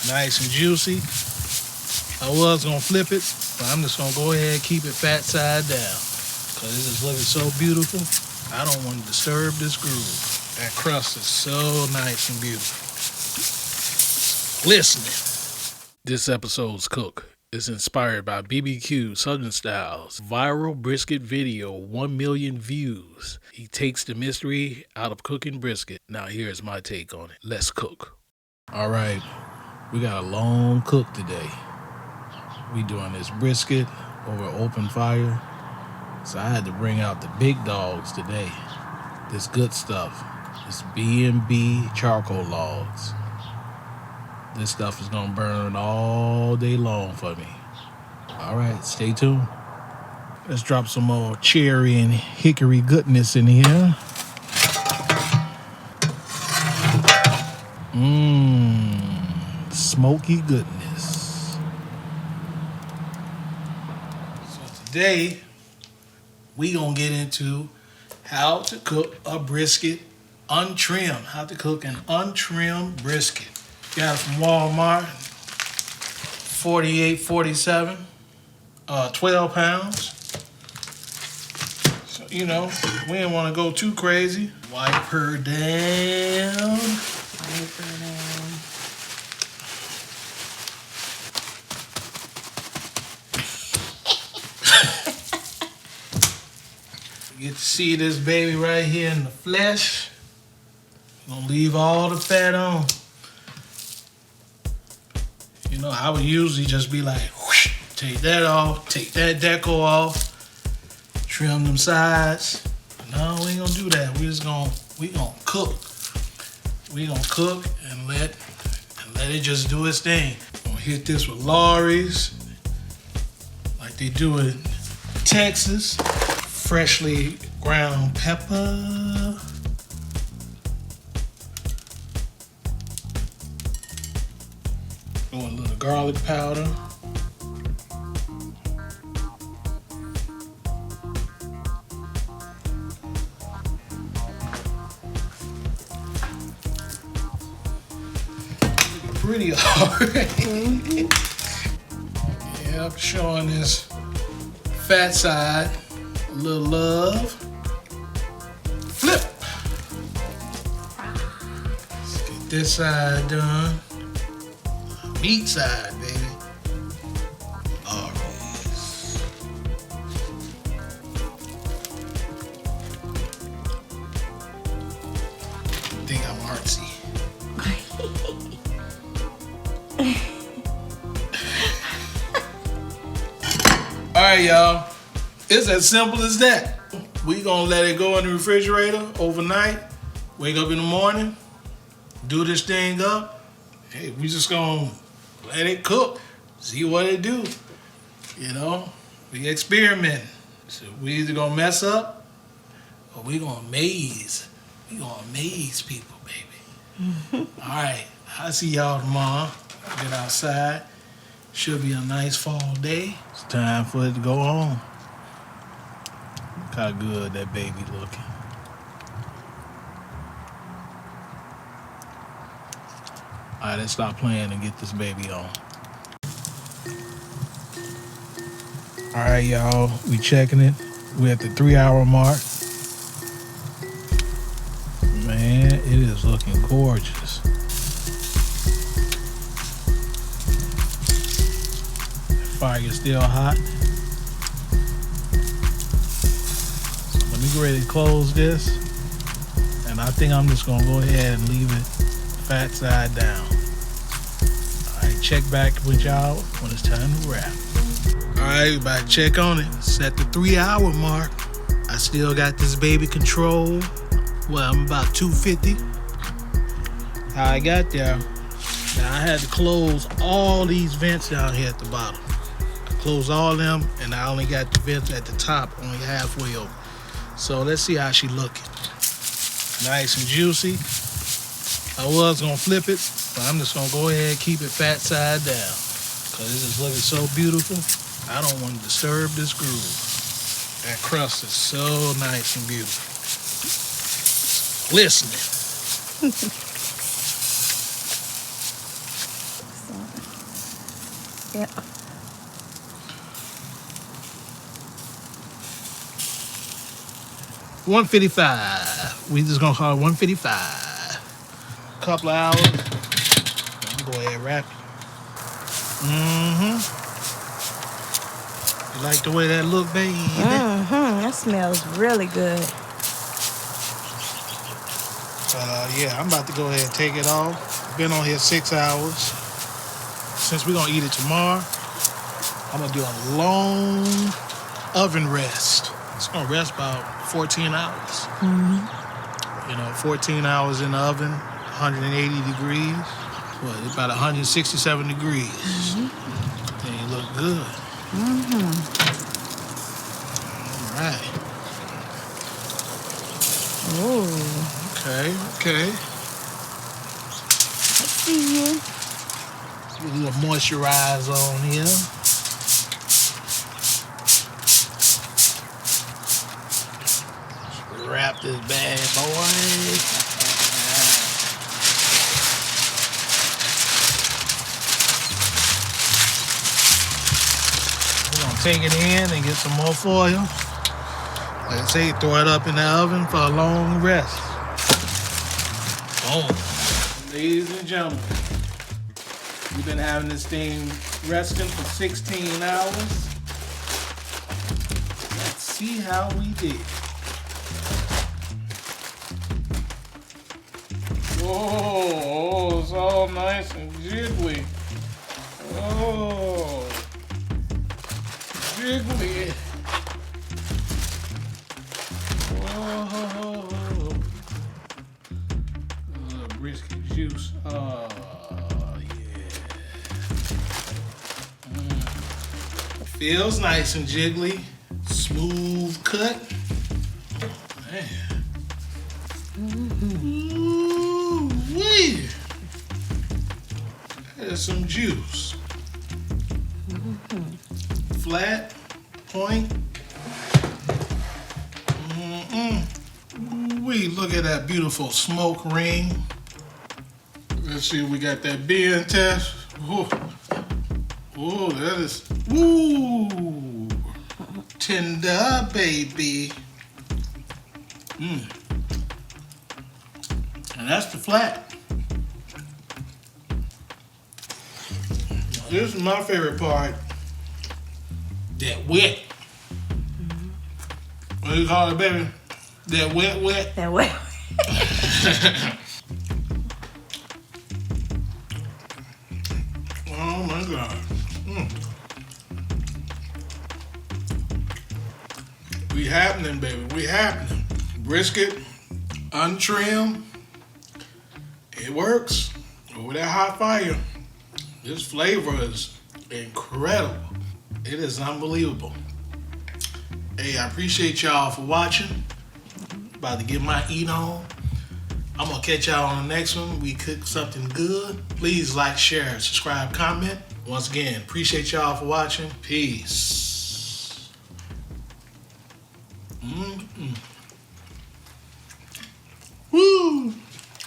Nice and juicy. I was gonna flip it, but I'm just gonna go ahead and keep it fat side down. Cause this is looking so beautiful. I don't want to disturb this groove. That crust is so nice and beautiful. Glistening. This episode's cook is inspired by Bbq Southern Style's viral brisket video, 1 million views. He takes the mystery out of cooking brisket. Now here's my take on it. Let's cook. All right, we got a long cook today. We doing this brisket over open fire. So I had to bring out the big dogs today. This good stuff. This B&B charcoal logs. This stuff is gonna burn all day long for me. All right, stay tuned. Let's drop some more cherry and hickory goodness in here. Smoky goodness. So today, we gonna get into how to cook a brisket untrimmed. How to cook an untrimmed brisket. Got it from Walmart, 48.47, 12 pounds. So, you know, we didn't want to go too crazy. Wipe her down. You get to see this baby right here in the flesh. I'm gonna leave all the fat on. You know, I would usually just be like, whoosh, take that off, take that deco off, trim them sides. No, we ain't gonna do that. We gonna cook. We gonna cook and let it just do its thing. I'm gonna hit this with Lawry's, like they do in Texas. Freshly ground pepper. A little garlic powder. Pretty already. Yep, showing this fat side a little love. Flip. Let's get this side done. Meat side, baby. Always. I think I'm artsy. All right, y'all. It's as simple as that. We gonna let it go in the refrigerator overnight. Wake up in the morning, do this thing up. Hey, we just gonna let it cook, see what it do. You know, we experiment. So we either gonna mess up or we gonna amaze. We gonna amaze people, baby. All right, I'll see y'all tomorrow. Get outside. Should be a nice fall day. It's time for it to go on. Look how good that baby looking. All right, let's stop playing and get this baby on. All right, y'all, we checking it. We're at the 3-hour mark. Man, it is looking gorgeous. The fire's still hot. So let me get ready to close this. And I think I'm just gonna go ahead and leave it fat side down. All right, check back with y'all when it's time to wrap. All right, about to check on it. It's at the 3-hour mark. I still got this baby control. Well, I'm about 250. How I got there. Now I had to close all these vents down here at the bottom. Close all them, and I only got the vents at the top, only halfway over. So let's see how she looking. Nice and juicy. I was gonna flip it, but I'm just gonna go ahead and keep it fat side down. Cause this is looking so beautiful. I don't want to disturb this groove. That crust is so nice and beautiful. Glistening. So Yeah. $155. We just gonna call it $155. Couple of hours. I'm gonna go ahead and wrap it. You like the way that look, baby? That smells really good. Yeah, I'm about to go ahead and take it off. Been on here 6 hours. Since we're gonna eat it tomorrow, I'm gonna do a long oven rest. It's gonna rest about 14 hours. 14 hours in the oven, 180 degrees. What, it's about 167 degrees. And you look good. All right. Ooh. Okay. I see you. Get a little moisturize on here. Wrap this bad boy. We're gonna take it in and get some more foil. Like I say, throw it up in the oven for a long rest. Boom. Ladies and gentlemen, we've been having this thing resting for 16 hours. Let's see how we did. Oh, it's all nice and jiggly. Oh, jiggly. Oh, brisket juice. Oh, yeah. Feels nice and jiggly. Smooth cut. Man. Ooh-wee. There's some juice. Flat, point. Ooh-wee. Look at that beautiful smoke ring. Let's see if we got that being test. Oh, that is, ooh, tender, baby. And that's the flat. This is my favorite part. That wet. What do you call it, baby? That wet? That wet. Oh my God. We happening, baby. We happening. Brisket, untrimmed. It works. Over that hot fire. This flavor is incredible. It is unbelievable. Hey, I appreciate y'all for watching. About to get my eat on. I'm gonna catch y'all on the next one. We cook something good. Please like, share, subscribe, comment. Once again, appreciate y'all for watching. Peace. Woo!